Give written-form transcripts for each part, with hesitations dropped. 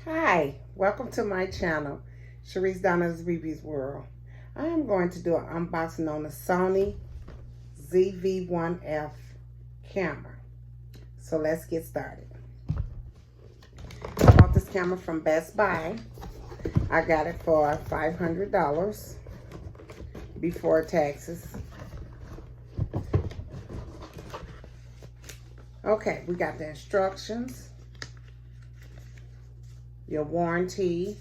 Hi, welcome to my channel, Sharice Donna's Reviews World. I am going to do an unboxing on the Sony zv1f camera. So let's get started. I bought this camera from Best Buy. I got it for $500 before taxes. Okay, we got the instructions, your warranty,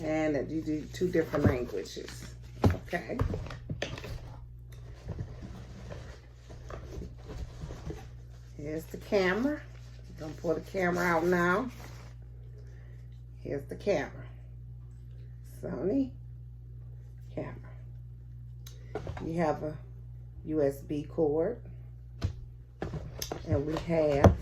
and you do 2 different languages. Okay. Here's the camera. I'm gonna pull the camera out now. Here's the camera. Sony camera. You have a USB cord. And we have,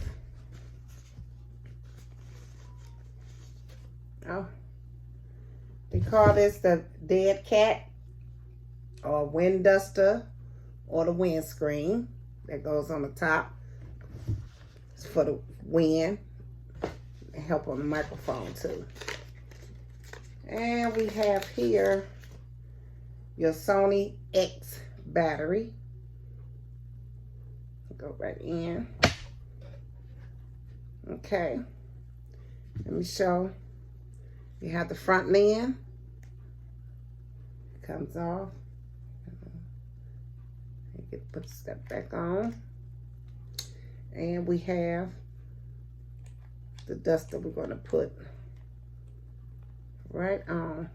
they call this the dead cat or wind duster or the windscreen that goes on the top. It's for the wind and help on the microphone too. And we have here your Sony X battery. Go right in. Okay. Let me show. You have the front lens. It comes off. You can put the step back on. And we have the duster we're going to put right on.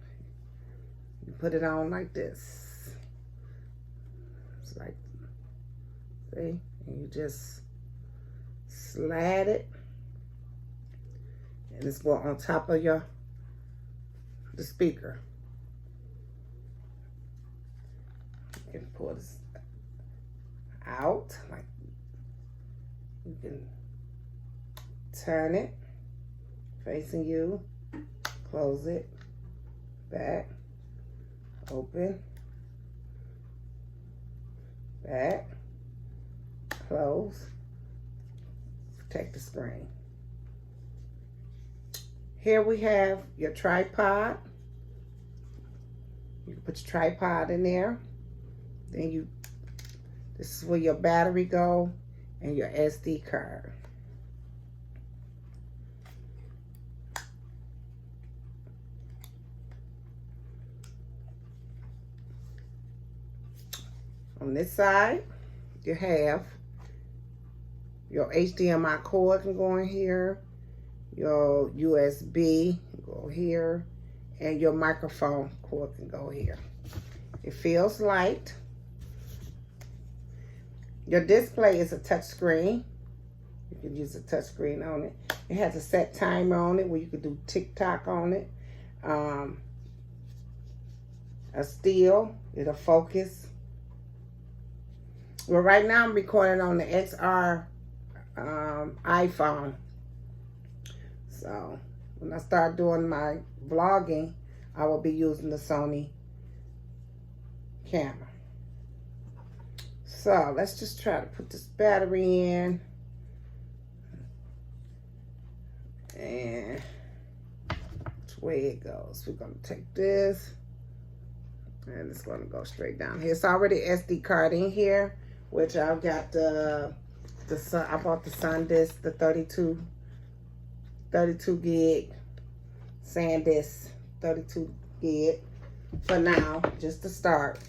You put it on like this. It's like, see? And you just slide it, and it's going on top of the speaker. You can pull this out, like you can turn it facing you, close it, back, open, back, close, protect the screen. Here we have your tripod. You can put your tripod in there. Then this is where your battery go and your SD card. On this side, you have your HDMI cord can go in here, your USB can go here, and your microphone cord can go here. It feels light. Your display is a touch screen. You can use a touch screen on it. It has a set timer on it where you can do TikTok on it. A still, it'll focus. Well, right now I'm recording on the XR iPhone. So when I start doing my vlogging, I will be using the Sony camera. So let's just try to put this battery in. And which way it goes. We're gonna take this and it's gonna go straight down here. It's already SD card in here, which I've got I bought the SanDisk, the 32 gig SanDisk 32 gig for now, just to start.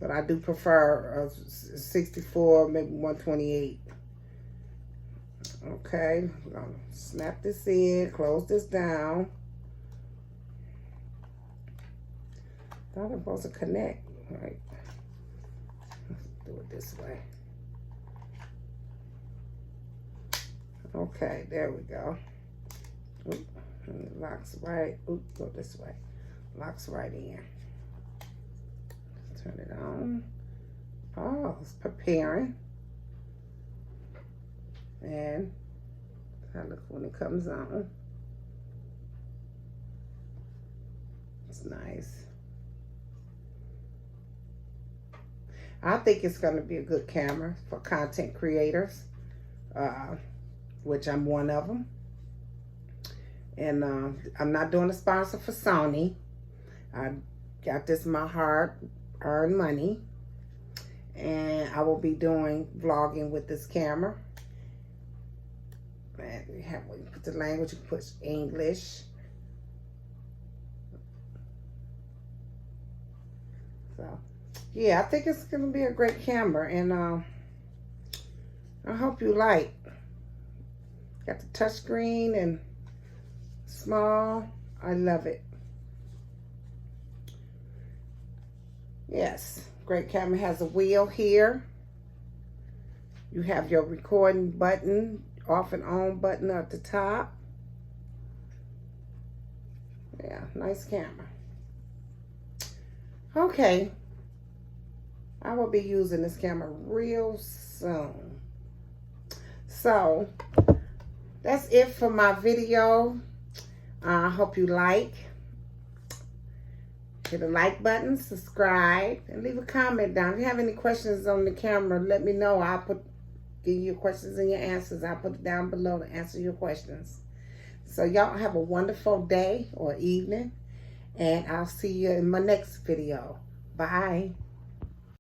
But I do prefer 64, maybe 128. Okay, we're gonna snap this in, close this down. Thought I'm supposed to connect, right? Let's do it this way. Okay, there we go. Oop, and it locks right. Oop, go this way. Locks right in. Turn it on. Oh, it's preparing. And I look when it comes on. It's nice. I think it's going to be a good camera for content creators, which I'm one of them. And I'm not doing a sponsor for Sony. I got this my hard-earned money. And I will be doing vlogging with this camera. And you put the language, you put English. So, yeah, I think it's going to be a great camera. And I hope you like. Got the touchscreen and small. I love it. Yes, great camera. Has a wheel here. You have your recording button, off and on button at the top. Yeah, nice camera. Okay, I will be using this camera real soon. So, that's it for my video. I hope you like. Hit the like button, subscribe, and leave a comment down. If you have any questions on the camera, let me know. I'll give you your questions and your answers. I'll put it down below to answer your questions. So y'all have a wonderful day or evening, and I'll see you in my next video. Bye.